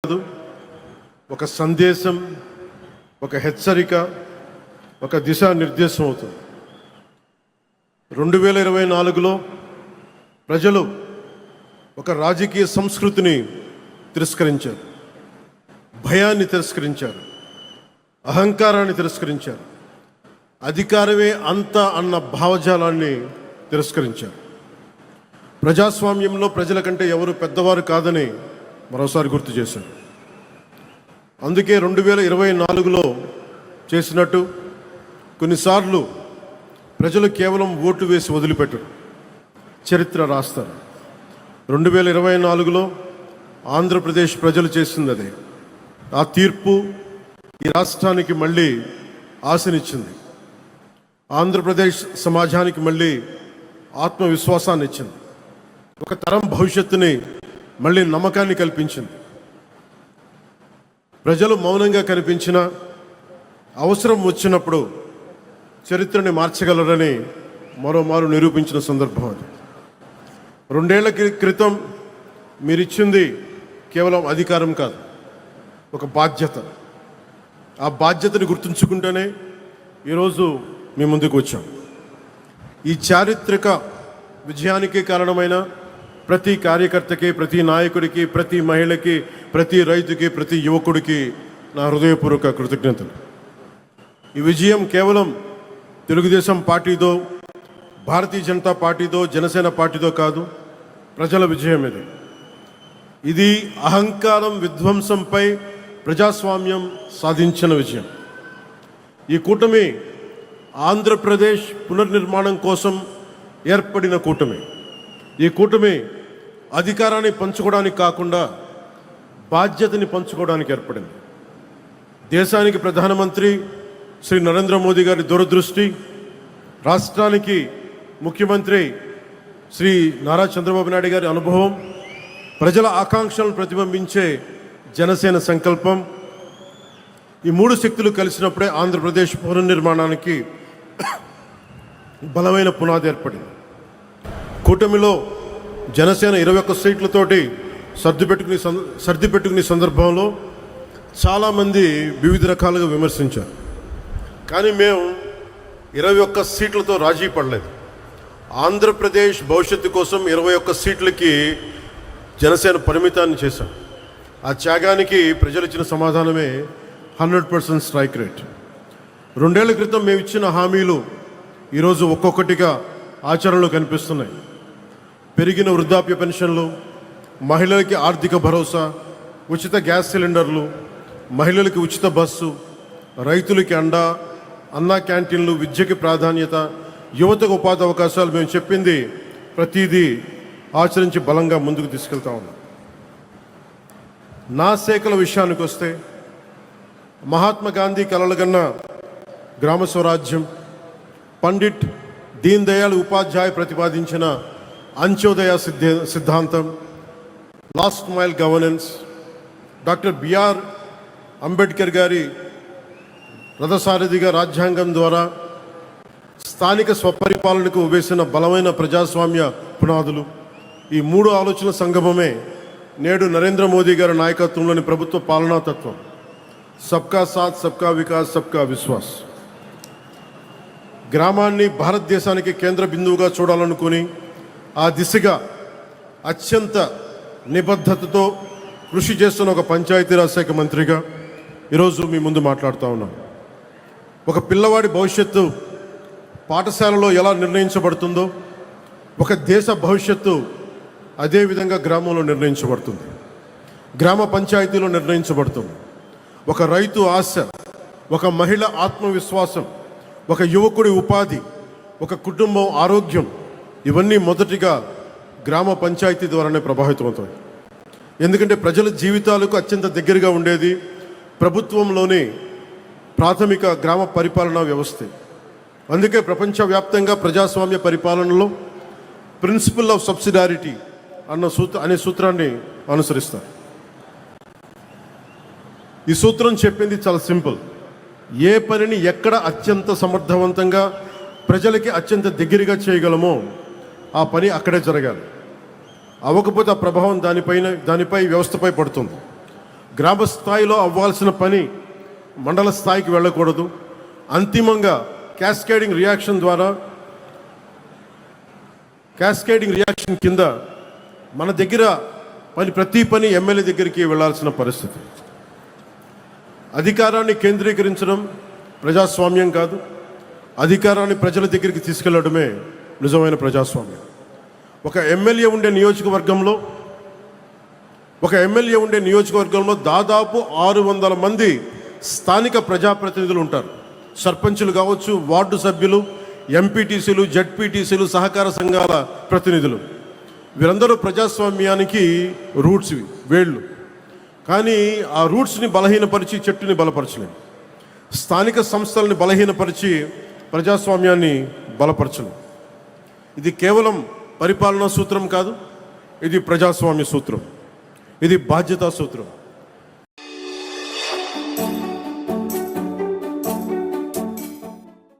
కాదు, ఒక సందేశం, ఒక హెచ్చరిక, ఒక దిశానిర్దేశం అవుతుంది. 2024లో ప్రజలు ఒక రాజకీయ సంస్కృతిని తిరస్కరించారు, భయాన్ని తిరస్కరించారు, అహంకారాన్ని తిరస్కరించారు, అధికారమే అంత అన్న భావజాలాన్ని తిరస్కరించారు. ప్రజాస్వామ్యంలో ప్రజల కంటే ఎవరు పెద్దవారు కాదని మరోసారి గుర్తు చేశారు. అందుకే 2024లో చేసినట్టు కొన్నిసార్లు ప్రజలు కేవలం ఓటు వేసి వదిలిపెట్టరు, చరిత్ర రాస్తారు. 2024లో ఆంధ్రప్రదేశ్ ప్రజలు చేసింది అదే. ఆ తీర్పు ఈ రాష్ట్రానికి మళ్ళీ ఆశనిచ్చింది, ఆంధ్రప్రదేశ్ సమాజానికి మళ్ళీ ఆత్మవిశ్వాసాన్ని ఇచ్చింది, ఒక తరం భవిష్యత్తుని మళ్ళీ నమ్మకాన్ని కల్పించింది. ప్రజలు మౌనంగా కనిపించిన అవసరం వచ్చినప్పుడు చరిత్రని మార్చగలరని మరోమారు నిరూపించిన సందర్భం అది. 2 ఏళ్ల క్రితం మీరిచ్చింది కేవలం అధికారం కాదు, ఒక బాధ్యత. ఆ బాధ్యతని గుర్తుంచుకుంటేనే ఈరోజు మీ ముందుకు వచ్చాం. ఈ చారిత్రక విజయానికి కారణమైన ప్రతి కార్యకర్తకి, ప్రతి నాయకుడికి, ప్రతి మహిళకి, ప్రతి రైతుకి, ప్రతి యువకుడికి నా హృదయపూర్వక కృతజ్ఞతలు. ఈ విజయం కేవలం తెలుగుదేశం పార్టీదో, భారతీయ జనతా పార్టీదో, జనసేన పార్టీదో కాదు, ప్రజల విజయం ఇది. ఇది అహంకారం విధ్వంసంపై ప్రజాస్వామ్యం సాధించిన విజయం. ఈ కూటమి ఆంధ్రప్రదేశ్ పునర్నిర్మాణం కోసం ఏర్పడిన కూటమి. ఈ కూటమి అధికారాన్ని పంచుకోవడానికి కాకుండా బాధ్యతని పంచుకోవడానికి ఏర్పడింది. దేశానికి ప్రధానమంత్రి శ్రీ నరేంద్ర మోదీ గారి దూరదృష్టి, రాష్ట్రానికి ముఖ్యమంత్రి శ్రీ నారా చంద్రబాబు నాయుడు గారి అనుభవం, ప్రజల ఆకాంక్షలను ప్రతిబింబించే జనసేన సంకల్పం, ఈ 3 శక్తులు కలిసినప్పుడే ఆంధ్రప్రదేశ్ పునర్నిర్మాణానికి బలమైన పునాది ఏర్పడింది. కూటమిలో జనసేన 21 సీట్లతోటి సర్దిపెట్టుకునే సందర్భంలో చాలామంది వివిధ రకాలుగా విమర్శించారు. కానీ మేము 21 సీట్లతో రాజీ పడలేదు. ఆంధ్రప్రదేశ్ భవిష్యత్తు కోసం 21 సీట్లకి జనసేన పరిమితాన్ని చేశాం. ఆ త్యాగానికి ప్రజలు ఇచ్చిన సమాధానమే 100% స్ట్రైక్ రేట్. 2 ఏళ్ల క్రితం మేము ఇచ్చిన హామీలు ఈరోజు ఒక్కొక్కటిగా ఆచరణలో కనిపిస్తున్నాయి. పెరిగిన వృద్ధాప్య పెన్షన్లు, మహిళలకి ఆర్థిక భరోసా, ఉచిత గ్యాస్ సిలిండర్లు, మహిళలకి ఉచిత బస్సు, రైతులకి అండా, అన్నా క్యాంటీన్లు, విద్యకి ప్రాధాన్యత, యువతకు ఉపాధి అవకాశాలు, మేము చెప్పింది ప్రతిదీ ఆచరించి బలంగా ముందుకు తీసుకెళ్తా ఉన్నాం. నా శాఖల విషయానికి వస్తే మహాత్మా గాంధీ కలలుగన్న గ్రామ స్వరాజ్యం, పండిట్ దీన్ దయాళ్ ఉపాధ్యాయ ప్రతిపాదించిన అంత్యోదయ సిద్ధాంతం, last mile governance, doctor B R Ambedkar గారి రథసారథిగా రాజ్యాంగం ద్వారా స్థానిక స్వపరిపాలనకు వేసిన బలమైన ప్రజాస్వామ్య పునాదులు, ఈ 3 ఆలోచనల సంగమమే నేడు నరేంద్ర మోదీ గారి నాయకత్వంలోని ప్రభుత్వ పాలనా తత్వం. సబ్కా సాత్, సబ్కా వికాస్, సబ్కా విశ్వాస్. గ్రామాన్ని భారతదేశానికి కేంద్ర బిందువుగా చూడాలనుకుని ఆ దిశగా అత్యంత నిబద్ధతతో కృషి చేస్తున్న ఒక పంచాయతీరాజ్ శాఖ మంత్రిగా ఈరోజు మీ ముందు మాట్లాడుతూ ఉన్నాను. ఒక పిల్లవాడి భవిష్యత్తు పాఠశాలలో ఎలా నిర్ణయించబడుతుందో, ఒక దేశ భవిష్యత్తు అదేవిధంగా గ్రామంలో నిర్ణయించబడుతుంది, గ్రామ పంచాయతీలో నిర్ణయించబడుతుంది. ఒక రైతు ఆశ, ఒక మహిళ ఆత్మవిశ్వాసం, ఒక యువకుడి ఉపాధి, ఒక కుటుంబం ఆరోగ్యం, ఇవన్నీ మొదటిగా గ్రామ పంచాయతీ ద్వారానే ప్రభావితమవుతాయి. ఎందుకంటే ప్రజల జీవితాలకు అత్యంత దగ్గరగా ఉండేది ప్రభుత్వంలోని ప్రాథమిక గ్రామ పరిపాలనా వ్యవస్థ. అందుకే ప్రపంచవ్యాప్తంగా ప్రజాస్వామ్య పరిపాలనలో ప్రిన్సిపల్ ఆఫ్ సబ్సిడారిటీ అనే సూత్రాన్ని అనుసరిస్తారు. ఈ సూత్రం చెప్పింది చాలా సింపుల్. ఏ పనిని ఎక్కడ అత్యంత సమర్థవంతంగా ప్రజలకి అత్యంత దగ్గరగా చేయగలమో ఆ పని అక్కడే జరగాలి. అవ్వకపోతే ఆ ప్రభావం దానిపై వ్యవస్థపై పడుతుంది. గ్రామ స్థాయిలో అవ్వాల్సిన పని మండల స్థాయికి వెళ్ళకూడదు. అంతిమంగా క్యాస్కేడింగ్ రియాక్షన్ కింద మన దగ్గర ప్రతి పని ఎమ్మెల్యే దగ్గరికి వెళ్ళాల్సిన పరిస్థితి. అధికారాన్ని కేంద్రీకరించడం ప్రజాస్వామ్యం కాదు. అధికారాన్ని ప్రజల దగ్గరికి తీసుకెళ్లడమే నిజమైన ప్రజాస్వామ్యం. ఒక ఎమ్మెల్యే ఉండే నియోజకవర్గంలో దాదాపు 600 మంది స్థానిక ప్రజాప్రతినిధులు ఉంటారు. సర్పంచులు కావచ్చు, వార్డు సభ్యులు, ఎంపీటీసీలు, జడ్పీటీసీలు, సహకార సంఘాల ప్రతినిధులు. వీరందరూ ప్రజాస్వామ్యానికి రూట్స్, వేళ్ళు. కానీ ఆ రూట్స్ని బలహీనపరిచి చెట్టుని బలపరచలేము. స్థానిక సంస్థలని బలహీనపరిచి ప్రజాస్వామ్యాన్ని బలపరచలేము. ఇది కేవలం పరిపాలనా సూత్రం కాదు, ఇది ప్రజాస్వామ్య సూత్రం, ఇది బాధ్యతా సూత్రం.